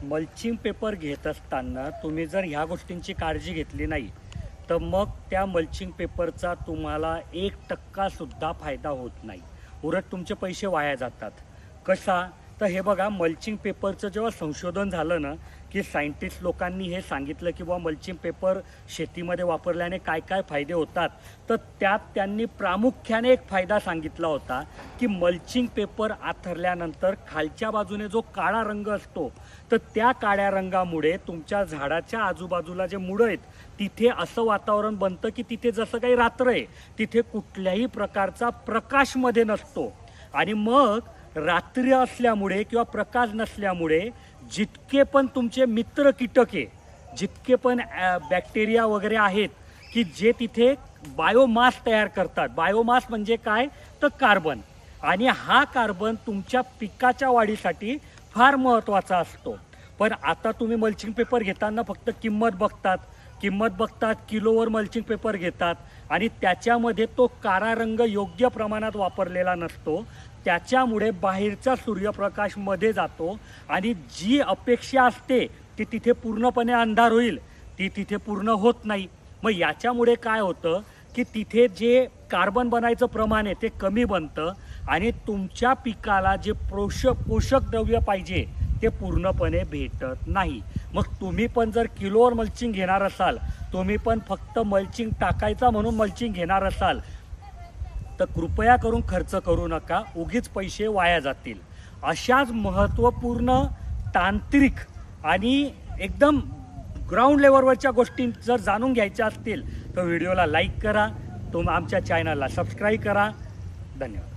Mulching paper घेत असताना तुम्ही जर ह्या गोष्टींची काळजी घेतली नाही तर मग त्या मल्चिंग पेपरचा तुम्हाला 1% सुद्धा फायदा होत नाही, उलट तुमचे पैसे वाया जातात. कसा तर हे बघा, मल्चिंग पेपरचं जेव्हा संशोधन झालं ना की सायंटिस्ट लोकांनी हे सांगितलं की बुवा मल्चिंग पेपर शेतीमध्ये वापरल्याने काय काय फायदे होतात, तर त्यात त्यांनी प्रामुख्याने एक फायदा सांगितला होता की मल्चिंग पेपर आथरल्यानंतर खालच्या बाजूने जो काळा रंग असतो तर त्या काळ्या रंगामुळे तुमच्या झाडाच्या आजूबाजूला जे मुळं आहेत तिथे असं वातावरण बनतं की तिथे जसं काही रात्र आहे, तिथे कुठल्याही प्रकारचा प्रकाश मध्ये नसतो. आणि मग रात्री असल्यामुळे किंवा प्रकाश नसल्यामुळे जितके पण तुमचे मित्र कीटके, जितके पण बॅक्टेरिया वगैरे आहेत की जे तिथे बायोमास तयार करतात. बायोमास म्हणजे काय तर कार्बन, आणि हा कार्बन तुमच्या पिकाच्या वाढीसाठी फार महत्त्वाचा असतो. पण आता तुम्ही मल्चिंग पेपर घेताना फक्त किंमत बघतात, किलोवर मल्चिंग पेपर घेतात आणि त्याच्यामध्ये तो काळा रंग योग्य प्रमाणात वापरलेला नसतो. त्याच्यामुळे बाहेरचा सूर्यप्रकाश मध्ये जातो आणि जी अपेक्षा असते की तिथे पूर्णपणे अंधार होईल ती तिथे पूर्ण होत नाही. मग याच्यामुळे काय होतं की तिथे जे कार्बन बनायचं प्रमाण आहे ते कमी बनतं आणि तुमच्या पिकाला जे पोषक द्रव्य पाहिजे ते पूर्णपणे भेटत नाही. मग तुम्ही पण जर किलोवर मल्चिंग घेणार असाल, तुम्ही पण फक्त मल्चिंग टाकायचा म्हणून मल्चिंग घेणार असाल तर कृपया करून खर्च करू नका, उगीच पैसे वाया जातील. अशाच महत्त्वपूर्ण तांत्रिक आणि एकदम ग्राउंड लेवलवरच्या गोष्टी जर जाणून घ्यायच्या असतील तर व्हिडिओला लाईक करा, आमच्या चॅनलला सबस्क्राईब करा. धन्यवाद.